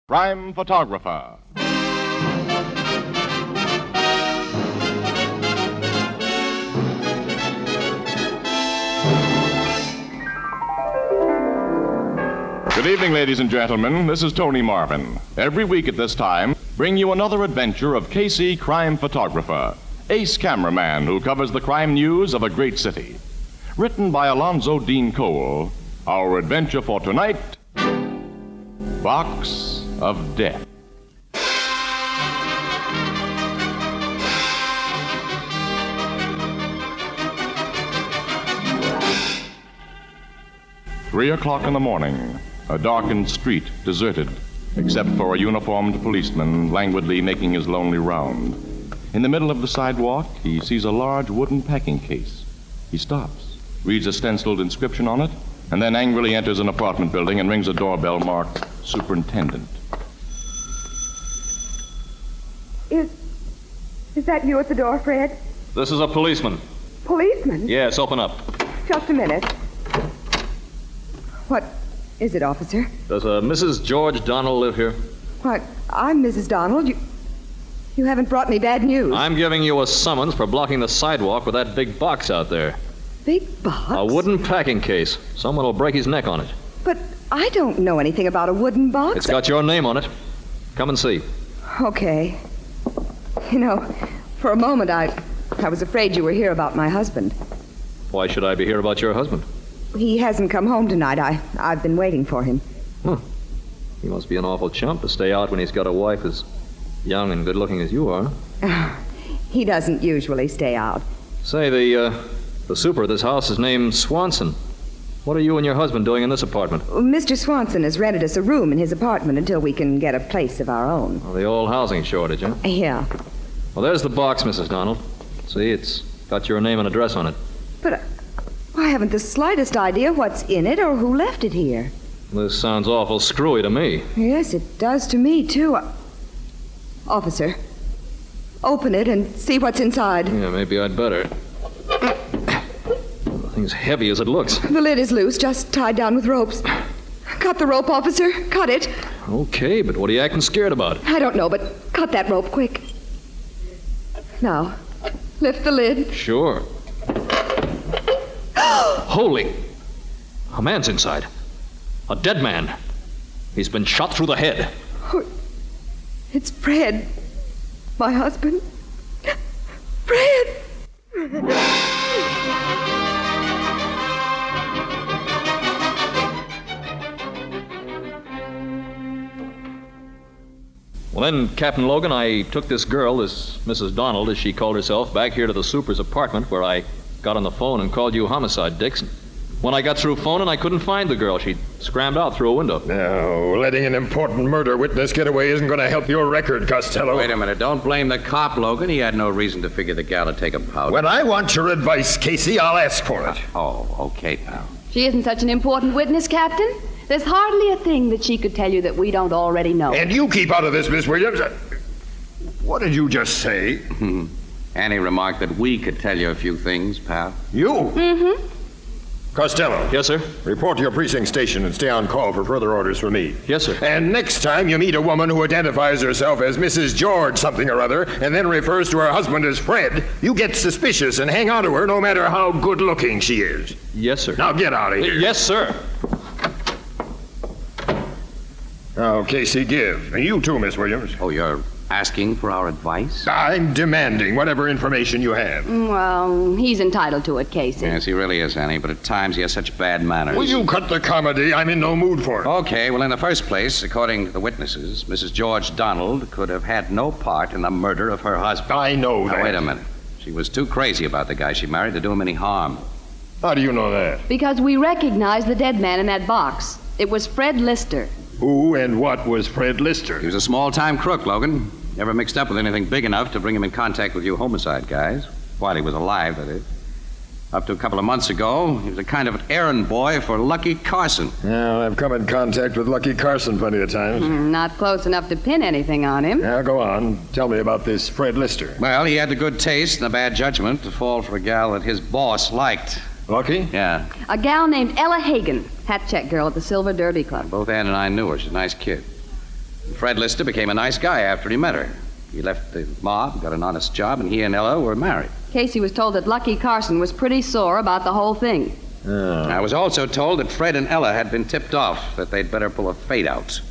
Crime Photographer. Good evening, ladies and gentlemen. This is Tony Marvin. Every week at this time, bring you another adventure of Casey, Crime Photographer, ace cameraman who covers the crime news of a great city. Written by Alonzo Dean Cole, our adventure for tonight, Box of Death. Three o'clock in the morning, a darkened street, deserted, except for a uniformed policeman languidly making his lonely round. In the middle of the sidewalk, he sees a large wooden packing case. He stops, reads a stenciled inscription on it, and then angrily enters an apartment building and rings a doorbell marked Superintendent. Is that you at the door, Fred? This is a policeman. Policeman? Yes, open up. Just a minute. What is it, officer? Does a Mrs. George Donald live here? Why, I'm Mrs. Donald. You haven't brought me bad news. I'm giving you a summons for blocking the sidewalk with that big box out there. Big box? A wooden packing case. Someone will break his neck on it. But I don't know anything about a wooden box. It's got your name on it. Come and see. Okay. You know, for a moment I was afraid you were here about my husband. Why should I be here about your husband? He hasn't come home tonight. I've been waiting for him. Huh. He must be an awful chump to stay out when he's got a wife as young and good-looking as you are. He doesn't usually stay out. Say, the super of this house is named Swanson. What are you and your husband doing in this apartment? Mr. Swanson has rented us a room in his apartment until we can get a place of our own. Well, the old housing shortage, huh? Yeah. Well, there's the box, Mrs. Donald. See, it's got your name and address on it. But I haven't the slightest idea what's in it or who left it here. This sounds awful screwy to me. Yes, it does to me, too. Officer, open it and see what's inside. Yeah, maybe I'd better. The thing's heavy as it looks. The lid is loose, just tied down with ropes. Cut the rope, officer. Cut it. Okay, but what are you acting scared about? I don't know, but cut that rope quick. Now, lift the lid. Sure. Holy! A man's inside. A dead man. He's been shot through the head. Oh, it's Fred. My husband. Fred! Well, then, Captain Logan, I took this girl, this Mrs. Donald, as she called herself, back here to the super's apartment where I got on the phone and called you homicide, Dixon. When I got through phoning, I couldn't find the girl. She'd scrammed out through a window. No, letting an important murder witness get away isn't going to help your record, Costello. Wait a minute. Don't blame the cop, Logan. He had no reason to figure the gal would take a powder. When I want your advice, Casey, I'll ask for it. Oh, okay, pal. She isn't such an important witness, Captain. There's hardly a thing that she could tell you that we don't already know. And you keep out of this, Miss Williams. What did you just say? Annie remarked that we could tell you a few things, pal. You? Mm-hmm. Costello. Yes, sir? Report to your precinct station and stay on call for further orders from me. Yes, sir. And next time you meet a woman who identifies herself as Mrs. George something or other and then refers to her husband as Fred, you get suspicious and hang on to her no matter how good-looking she is. Yes, sir. Now get out of here. Yes, sir. Now, Casey, give. And you too, Miss Williams. Oh, you're asking for our advice? I'm demanding whatever information you have. Well, he's entitled to it, Casey. Yes, he really is, Annie, but at times he has such bad manners. Will you cut the comedy? I'm in no mood for it. Okay, well, in the first place, according to the witnesses, Mrs. George Donald could have had no part in the murder of her husband. I know that. Now, wait a minute. She was too crazy about the guy she married to do him any harm. How do you know that? Because we recognize the dead man in that box. It was Fred Lister. Who and what was Fred Lister? He was a small-time crook, Logan. Never mixed up with anything big enough to bring him in contact with you homicide guys. While he was alive, that is. Up to a couple of months ago, he was a kind of an errand boy for Lucky Carson. Well, I've come in contact with Lucky Carson plenty of times. Not close enough to pin anything on him. Now, go on. Tell me about this Fred Lister. Well, he had the good taste and the bad judgment to fall for a gal that his boss liked. Lucky? Yeah. A gal named Ella Hagen, hat check girl at the Silver Derby Club. Both Ann and I knew her. She's a nice kid. Fred Lister became a nice guy after he met her. He left the mob, got an honest job, and he and Ella were married. Casey was told that Lucky Carson was pretty sore about the whole thing. I was also told that Fred and Ella had been tipped off that they'd better pull a fade-out.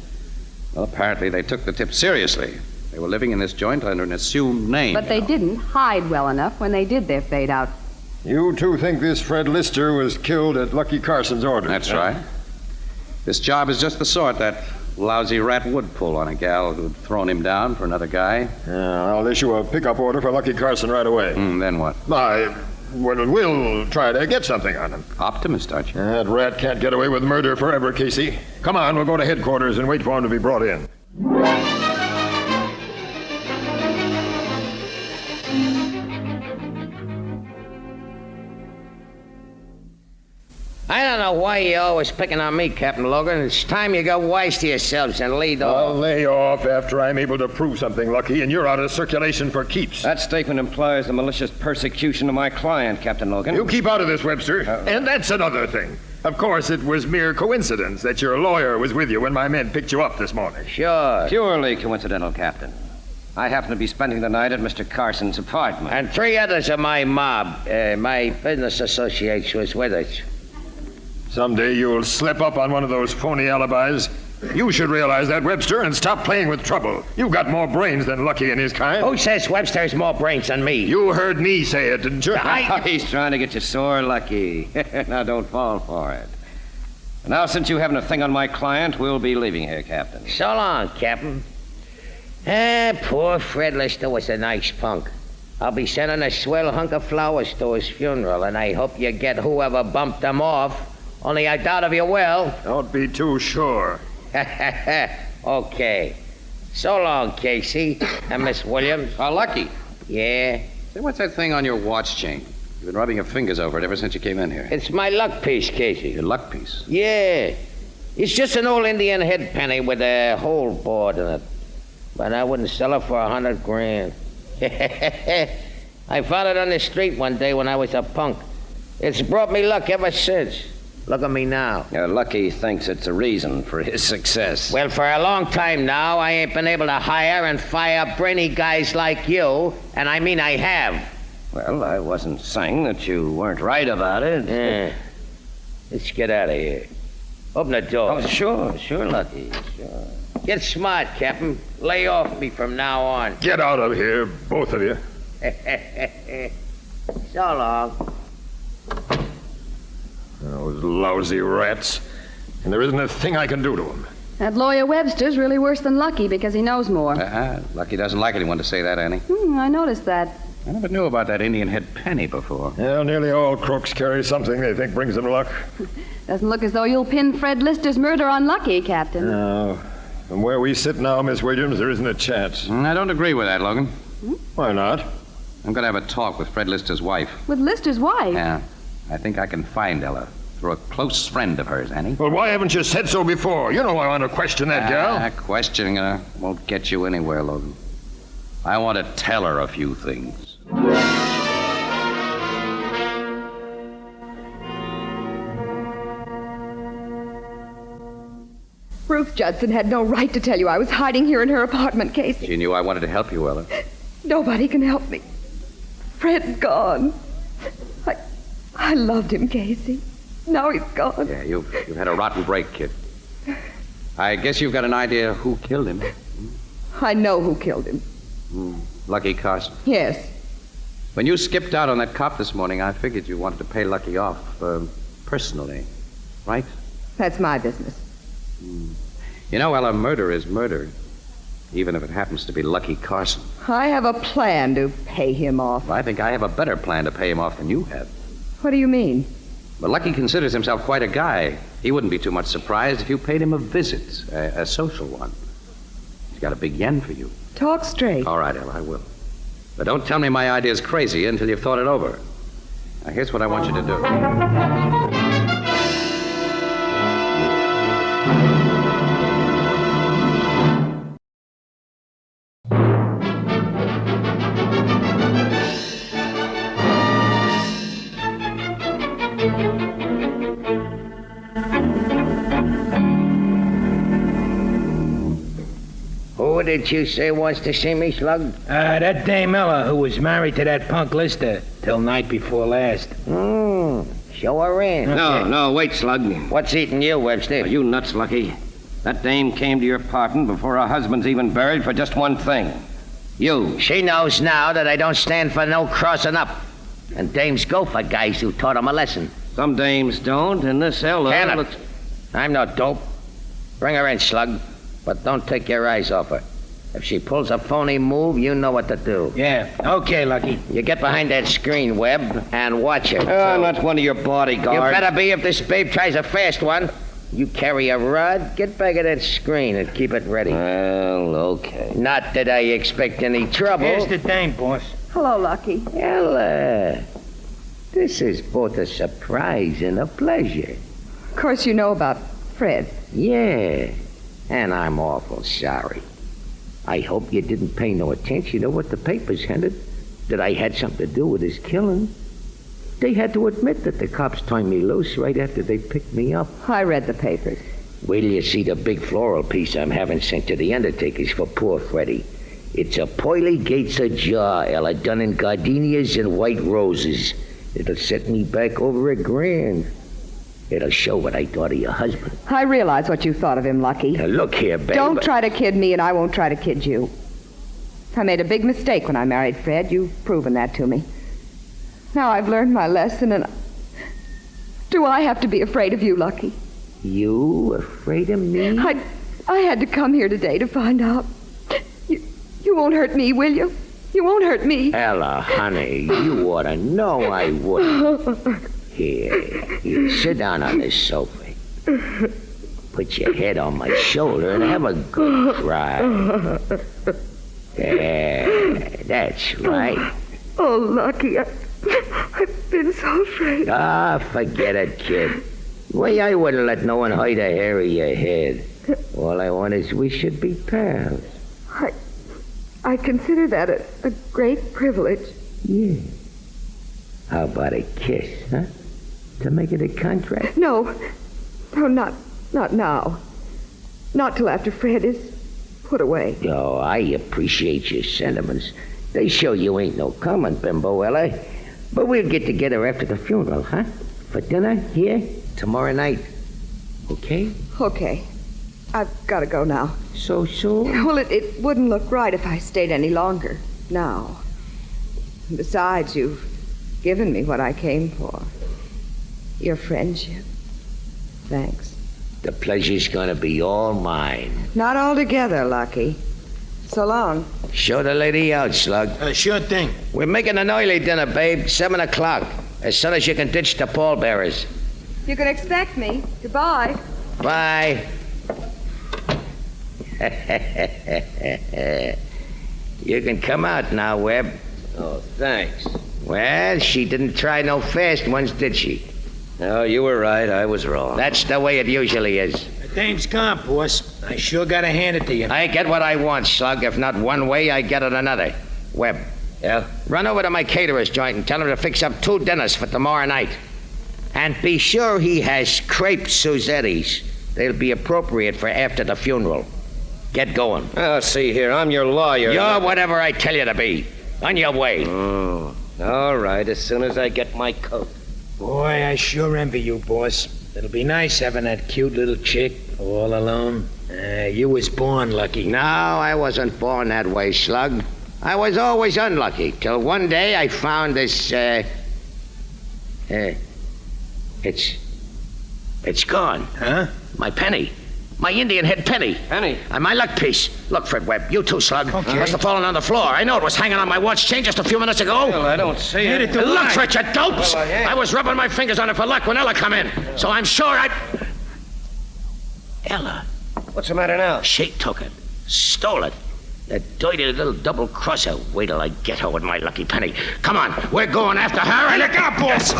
Well, apparently they took the tip seriously. They were living in this joint under an assumed name. But they didn't hide well enough when they did their fade out. You two think this Fred Lister was killed at Lucky Carson's orders? That's right. This job is just the sort that lousy rat would pull on a gal who'd thrown him down for another guy. I'll issue a pickup order for Lucky Carson right away. Then what? We'll try to get something on him. Optimist, aren't you? That rat can't get away with murder forever, Casey. Come on, we'll go to headquarters and wait for him to be brought in. I don't know why you're always picking on me, Captain Logan. It's time you got wise to yourselves and laid I'll off. lay off after I'm able to prove something, Lucky, and you're out of circulation for keeps. That statement implies the malicious persecution of my client, Captain Logan. You keep out of this, Webster. And that's another thing. Of course, it was mere coincidence that your lawyer was with you when my men picked you up this morning. Sure. Purely coincidental, Captain. I happen to be spending the night at Mr. Carson's apartment. And 3 others of my mob, my business associates, was with us. Someday you'll slip up on one of those phony alibis. You should realize that, Webster, and stop playing with trouble. You've got more brains than Lucky and his kind. Who says Webster has more brains than me? You heard me say it, didn't you? He's trying to get you sore, Lucky. Now, don't fall for it. Now, since you haven't a thing on my client, we'll be leaving here, Captain. So long, Captain. Poor Fred Lister was a nice punk. I'll be sending a swell hunk of flowers to his funeral, and I hope you get whoever bumped him off. Only I doubt if you will. Don't be too sure. Okay. So long, Casey. And Miss Williams. Lucky. Yeah? Say, what's that thing on your watch chain? You've been rubbing your fingers over it ever since you came in here. It's my luck piece, Casey. Your luck piece. Yeah. It's just an old Indian head penny with a hole bored in it. But I wouldn't sell it for $100,000. I found it on the street one day when I was a punk. It's brought me luck ever since. Look at me now. Lucky thinks it's a reason for his success. Well, for a long time now, I ain't been able to hire and fire brainy guys like you, and I mean I have. Well, I wasn't saying that you weren't right about it. Yeah. Let's get out of here. Open the door. Oh, sure, Lucky, sure. Get smart, Captain. Lay off me from now on. Get out of here, both of you. So long. Those lousy rats. And there isn't a thing I can do to them. That lawyer Webster's really worse than Lucky because he knows more. Lucky doesn't like anyone to say that, Annie. I noticed that. I never knew about that Indian head penny before. Well, nearly all crooks carry something they think brings them luck. Doesn't look as though you'll pin Fred Lister's murder on Lucky, Captain. No. From where we sit now, Miss Williams, there isn't a chance. I don't agree with that, Logan. Why not? I'm going to have a talk with Fred Lister's wife. With Lister's wife? Yeah. I think I can find Ella through a close friend of hers, Annie. Well, why haven't you said so before? You know I want to question that gal. Questioning her won't get you anywhere, Logan. I want to tell her a few things. Ruth Judson had no right to tell you I was hiding here in her apartment, Casey. She knew I wanted to help you, Ella. Nobody can help me. Fred's gone. I loved him, Casey. Now he's gone. Yeah, you've had a rotten break, kid. I guess you've got an idea who killed him. I know who killed him. Lucky Carson. Yes. When you skipped out on that cop this morning, I figured you wanted to pay Lucky off personally, right? That's my business. You know, Ella, murder is murder, even if it happens to be Lucky Carson. I have a plan to pay him off. Well, I think I have a better plan to pay him off than you have. What do you mean? But Lucky considers himself quite a guy. He wouldn't be too much surprised if you paid him a visit, a social one. He's got a big yen for you. Talk straight. All right, Ella, I will. But don't tell me my idea's crazy until you've thought it over. Now, here's what I want you to do. Who did you say wants to see me, Slug? That Dame Ella who was married to that punk Lister till night before last. Show her in. No, wait, Slug. What's eating you, Webster? Are you nuts, Lucky? That dame came to your apartment before her husband's even buried for just one thing. You. She knows now that I don't stand for no crossing up. And dames go for guys who taught them a lesson. Some dames don't, and this Ella Can looks... I'm no dope. Bring her in, Slug. But don't take your eyes off her. If she pulls a phony move, you know what to do. Yeah, okay, Lucky. You get behind that screen, Webb, and watch her. I'm not one of your bodyguards. You better be if this babe tries a fast one. You carry a rod, get back of that screen and keep it ready. Well, okay. Not that I expect any trouble. Here's the dame, boss. Hello, Lucky. Ella, this is both a surprise and a pleasure. Of course, you know about Fred. Yeah, and I'm awful sorry. I hope you didn't pay no attention to what the papers hinted, that I had something to do with his killing. They had to admit that the cops turned me loose right after they picked me up. I read the papers. Wait till you see the big floral piece I'm having sent to the undertakers for poor Freddie. It's a pearly gates ajar, Ella, done in gardenias and white roses. It'll set me back over $1,000. It'll show what I thought of your husband. I realize what you thought of him, Lucky. Now, look here, babe. Don't try to kid me, and I won't try to kid you. I made a big mistake when I married Fred. You've proven that to me. Now I've learned my lesson, and do I have to be afraid of you, Lucky? You afraid of me? I had to come here today to find out. You won't hurt me, will you? You won't hurt me. Ella, honey, you ought to know I wouldn't. Here, sit down on this sofa. Put your head on my shoulder and have a good cry. There, that's right. Oh, Lucky, I've been so afraid. Forget it, kid. Why, I wouldn't let no one hide a hair of your head. All I want is we should be pals. I consider that a great privilege. Yeah. How about a kiss, huh? To make it a contract? No, not now. Not till after Fred is put away. Oh, I appreciate your sentiments. They show you ain't no common bimbo, Ella. But we'll get together after the funeral, huh? For dinner here tomorrow night. Okay? Okay. I've got to go now. So soon? Well, it wouldn't look right if I stayed any longer now. Besides, you've given me what I came for. Your friendship. Thanks. The pleasure's gonna be all mine. Not altogether, Lucky. So long. Show the lady out, Slug. Sure thing. We're making an early dinner, babe. 7 o'clock. As soon as you can ditch the pallbearers. You can expect me. Goodbye. Bye. You can come out now, Webb. Oh, thanks. Well, she didn't try no fast ones, did she? No, you were right. I was wrong. That's the way it usually is. The dame's gone, boss. I sure gotta hand it to you. I get what I want, Slug. If not one way, I get it another. Webb. Yeah? Run over to my caterer's joint and tell him to fix up 2 dinners for tomorrow night. And be sure he has crepe Suzettis. They'll be appropriate for after the funeral. Get going. Oh, see here. I'm your lawyer. You're whatever I tell you to be. On your way. Oh, all right. As soon as I get my coat. Boy, I sure envy you, boss. It'll be nice having that cute little chick all alone. You was born lucky. No, I wasn't born that way, Slug. I was always unlucky, till one day I found this, it's gone. Huh? My penny. My Indian head penny. Penny? And my luck piece. Look, Fred Webb. You too, Slug. Okay. Must have fallen on the floor. I know it was hanging on my watch chain just a few minutes ago. Well, I don't see Hit it. it to Look right. for it, you dopes! Well, I was rubbing my fingers on it for luck when Ella come in. So I'm sure Ella. What's the matter now? She took it. Stole it. That dirty little double-crosser. Wait till I get her with my lucky penny. Come on. We're going after her. And look out, boss!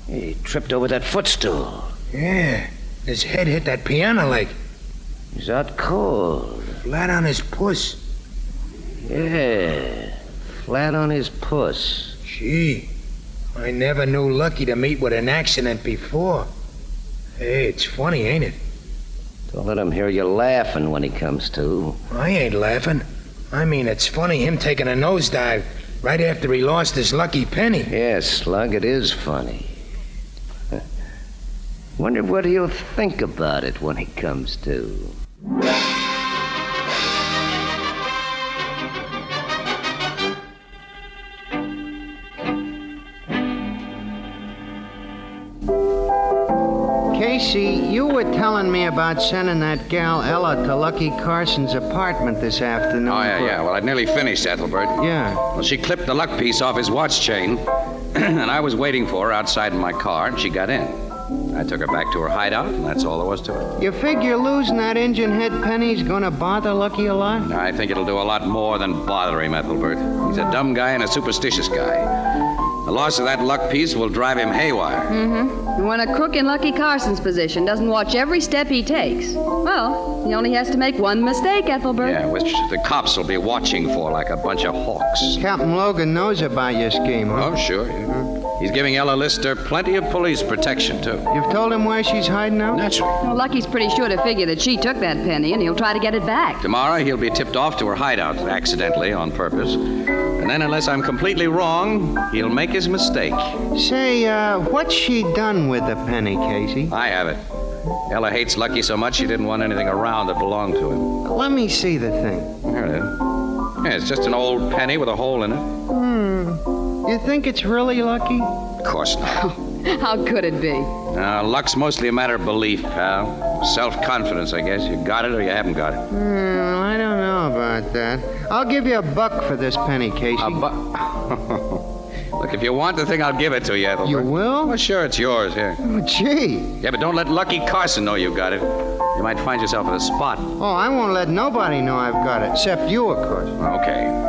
He tripped over that footstool. Yeah. His head hit that piano leg. Is that cold? Flat on his puss. Yeah. Flat on his puss. Gee. I never knew Lucky to meet with an accident before. Hey, it's funny, ain't it? Don't let him hear you laughing when he comes to. I ain't laughing. I mean, it's funny him taking a nosedive right after he lost his lucky penny. Yes, Slug, it is funny. Wonder what he'll think about it when he comes to. Casey, you were telling me about sending that gal Ella to Lucky Carson's apartment this afternoon. Oh, yeah. Well, I'd nearly finished, Ethelbert. Yeah. Well, she clipped the luck piece off his watch chain, and I was waiting for her outside in my car, and she got in. I took her back to her hideout, and that's all there was to it. You figure losing that engine head penny's gonna bother Lucky a lot? I think it'll do a lot more than bother him, Ethelbert. He's a dumb guy and a superstitious guy. The loss of that luck piece will drive him haywire. And when a crook in Lucky Carson's position doesn't watch every step he takes, well, he only has to make one mistake, Ethelbert. Yeah, which the cops will be watching for like a bunch of hawks. Captain Logan knows about your scheme, huh? Oh, sure, yeah. He's giving Ella Lister plenty of police protection, too. You've told him where she's hiding out? Naturally. Well, Lucky's pretty sure to figure that she took that penny, and he'll try to get it back. Tomorrow, he'll be tipped off to her hideout, accidentally, on purpose. And then, unless I'm completely wrong, he'll make his mistake. Say, what's she done with the penny, Casey? I have it. Ella hates Lucky so much she didn't want anything around that belonged to him. Let me see the thing. There it is. Yeah, it's just an old penny with a hole in it. You think it's really Lucky? Of course not. How could it be? Luck's mostly a matter of belief, pal. Self-confidence, I guess. You got it or you haven't got it. I don't know about that. I'll give you $1 for this penny, Casey. A buck? Look, if you want the thing, I'll give it to you, Ethelbert. You will? Well, sure, it's yours, here. Oh, gee. Yeah, but don't let Lucky Carson know you got it. You might find yourself in a spot. Oh, I won't let nobody know I've got it, except you, of course. Okay.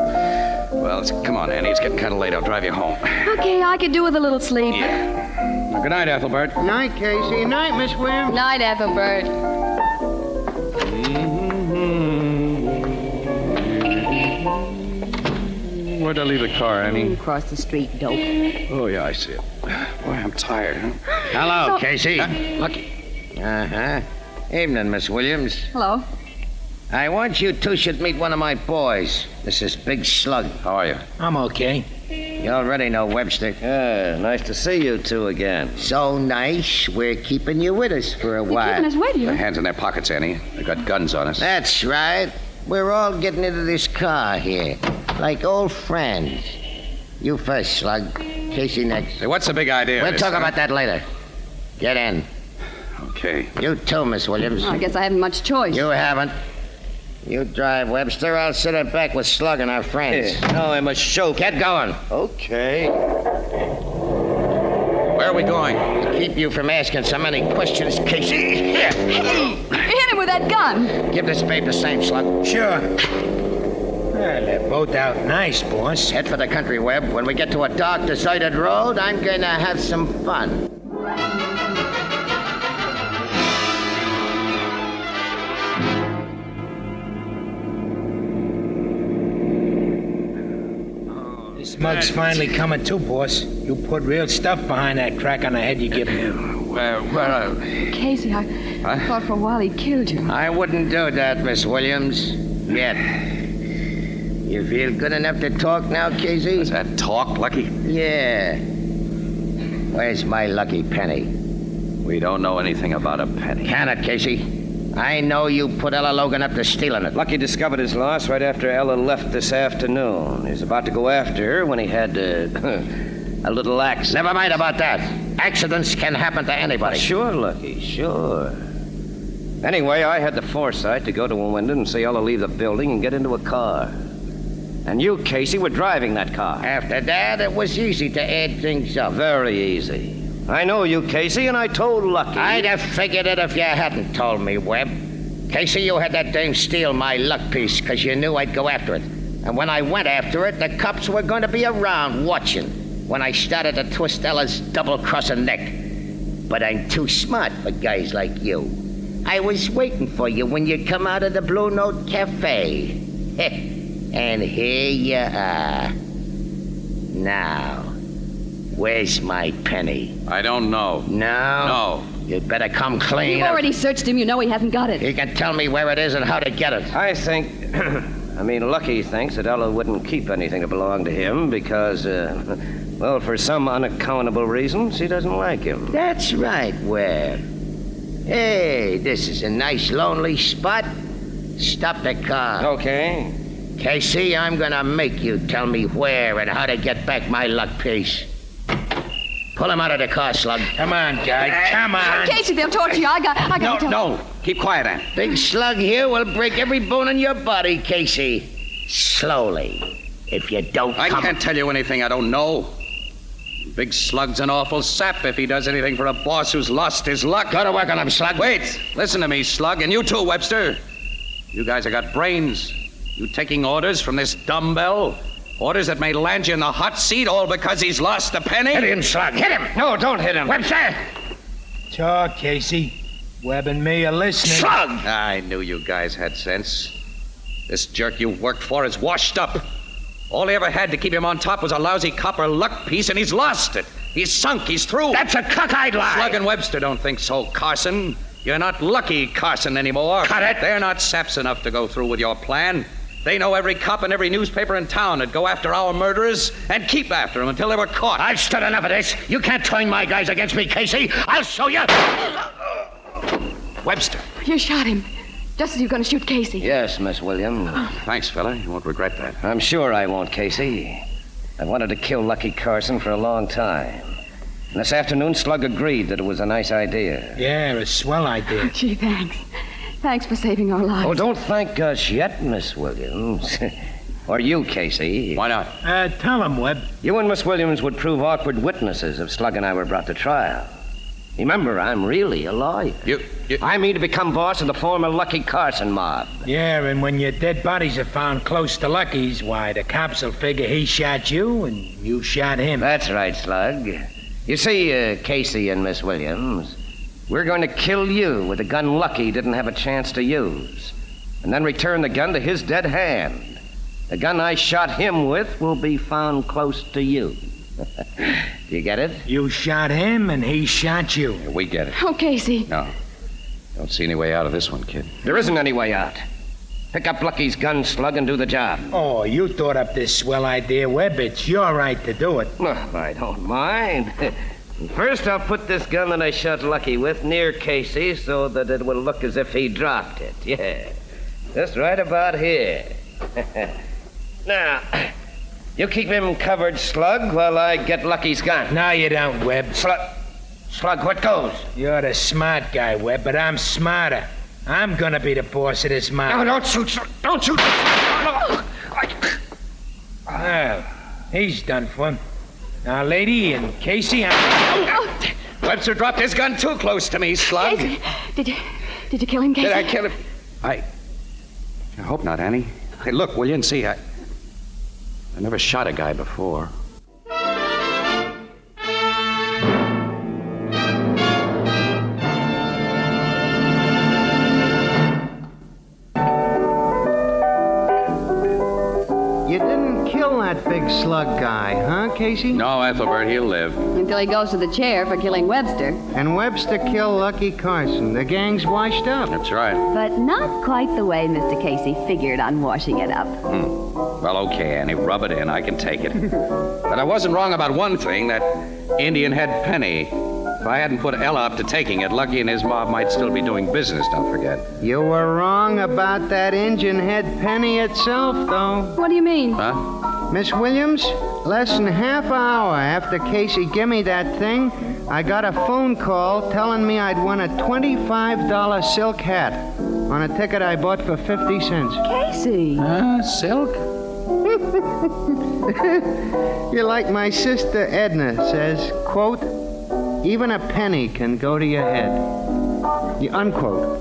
Well, come on, Annie. It's getting kind of late. I'll drive you home. Okay, I could do with a little sleep. Yeah. Well, good night, Ethelbert. Night, Casey. Night, Miss Williams. Night, Ethelbert. Where'd I leave the car, Annie? Across the street, dope. Oh, yeah, I see it. Boy, I'm tired, huh? Hello, Casey. Lucky. Uh-huh. Evening, Miss Williams. Hello. I want you two should meet one of my boys. This is Big Slug. How are you? I'm okay. You already know Webster. Yeah, nice to see you two again. So nice, we're keeping you with us for a You're while. keeping us with Their you. hands in their pockets, Annie. They got guns on us. That's right. We're all getting into this car here, like old friends. You first, Slug. Casey next. Say, what's the big idea? We'll talk about that later. Get in. Okay. You too, Miss Williams. I guess I haven't much choice. You haven't. You drive, Webster. I'll sit up back with Slug and our friends. Now I must show. Get going. Okay. Where are we going? Keep you from asking so many questions, Casey. Here. Hit him with that gun. Give this babe the same, Slug. Sure. Well, they're both out nice, boss. Head for the country, Webb. When we get to a dark, deserted road, I'm going to have some fun. This mug's finally coming to, boss. You put real stuff behind that crack on the head you give him. Where Casey, I thought for a while he'd killed you. I wouldn't do that, Miss Williams. Yet. You feel good enough to talk now, Casey? Is that talk, Lucky? Yeah. Where's my lucky penny? We don't know anything about a penny. Can it, Casey? I know you put Ella Logan up to stealing it. Lucky discovered his loss right after Ella left this afternoon. He was about to go after her when he had a little accident. Never mind about that. Accidents can happen to anybody. Sure, Lucky, sure. Anyway, I had the foresight to go to a window and see Ella leave the building and get into a car. And you, Casey, were driving that car. After that, it was easy to add things up. Very easy. I know you, Casey, and I told Lucky. I'd have figured it if you hadn't told me, Webb. Casey, you had that dame steal my luck piece because you knew I'd go after it. And when I went after it, the cops were going to be around watching when I started to twist Ella's double-crossing neck. But I'm too smart for guys like you. I was waiting for you when you come out of the Blue Note Cafe. And here you are. Now, where's my penny? I don't know. No? No. You'd better come clean. You've already searched him. You know he hasn't got it. He can tell me where it is and how to get it. I think, Lucky thinks that Ella wouldn't keep anything that belonged to him because, for some unaccountable reason, she doesn't like him. That's right, Webb. Hey, this is a nice lonely spot. Stop the car. Okay. Casey, I'm gonna make you tell me where and how to get back my luck piece. Pull him out of the car, Slug. Come on, guy. Come on. Casey, they'll torture you. I got No. Keep quiet, Aunt. Big Slug here will break every bone in your body, Casey. Slowly. If you don't I can't tell you anything I don't know. Big Slug's an awful sap if he does anything for a boss who's lost his luck. Go to work on him, Slug. Wait. Listen to me, Slug, and you too, Webster. You guys have got brains. You taking orders from this dumbbell? Orders that may land you in the hot seat all because he's lost a penny? Hit him, Slug. Hit him. No, don't hit him. Webster! Talk, Casey. Webb and me are listening. Slug! I knew you guys had sense. This jerk you worked for is washed up. All he ever had to keep him on top was a lousy copper luck piece, and he's lost it. He's sunk. He's through. That's a cockeyed lie. Slug and Webster don't think so, Carson. You're not Lucky Carson anymore. Cut it. They're not saps enough to go through with your plan. They know every cop and every newspaper in town would go after our murderers and keep after them until they were caught. I've stood enough of this. You can't turn my guys against me, Casey. I'll show you. Webster. You shot him. Just as you're going to shoot Casey. Yes, Miss Williams. Thanks, fella. You won't regret that. I'm sure I won't, Casey. I wanted to kill Lucky Carson for a long time. And this afternoon, Slug agreed that it was a nice idea. Yeah, a swell idea. Gee, thanks. Thanks for saving our lives. Oh, don't thank us yet, Miss Williams. Or you, Casey. Why not? Tell him, Webb. You and Miss Williams would prove awkward witnesses if Slug and I were brought to trial. Remember, I'm really a lawyer. You... I mean to become boss of the former Lucky Carson mob. Yeah, and when your dead bodies are found close to Lucky's, why, the cops will figure he shot you and you shot him. That's right, Slug. You see, Casey and Miss Williams, we're going to kill you with a gun Lucky didn't have a chance to use, and then return the gun to his dead hand. The gun I shot him with will be found close to you. Do you get it? You shot him and he shot you. Yeah, we get it. Oh, Casey. No. Don't see any way out of this one, kid. There isn't any way out. Pick up Lucky's gun, Slug, and do the job. Oh, you thought up this swell idea, Webb. It's your right to do it. No, I don't mind. First, I'll put this gun that I shot Lucky with near Casey so that it will look as if he dropped it. Yeah. Just right about here. Now, you keep him covered, Slug, while I get Lucky's gun. No, you don't, Webb. Slug, what goes? You're the smart guy, Webb, but I'm smarter. I'm gonna be the boss of this mob. No, don't shoot, Slug. Don't shoot. Well, he's done for. Now, lady and Casey, Webster dropped his gun too close to me, Slug. Casey, did you kill him, Casey? Did I kill him? I hope not, Annie. Hey, look, will you and see? I never shot a guy before. You didn't kill that big slug guy, huh, Casey? No, Ethelbert, he'll live. Until he goes to the chair for killing Webster. And Webster killed Lucky Carson. The gang's washed up. That's right. But not quite the way Mr. Casey figured on washing it up. Well, okay, Annie, rub it in. I can take it. But I wasn't wrong about one thing, that Indian head penny. If I hadn't put Ella up to taking it, Lucky and his mob might still be doing business, don't forget. You were wrong about that Injun head penny itself, though. What do you mean? Huh? Miss Williams, less than half an hour after Casey gave me that thing, I got a phone call telling me I'd won a $25 silk hat on a ticket I bought for 50 cents. Casey. Silk? You're like my sister Edna says, quote, even a penny can go to your head. Unquote.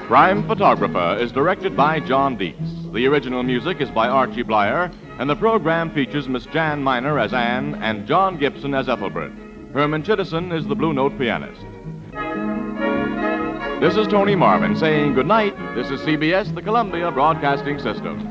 Crime Photographer is directed by John Dietz. The original music is by Archie Blyer, and the program features Miss Jan Miner as Anne and John Gibson as Ethelbert. Herman Chittison is the Blue Note pianist. This is Tony Marvin saying good night. This is CBS, the Columbia Broadcasting System.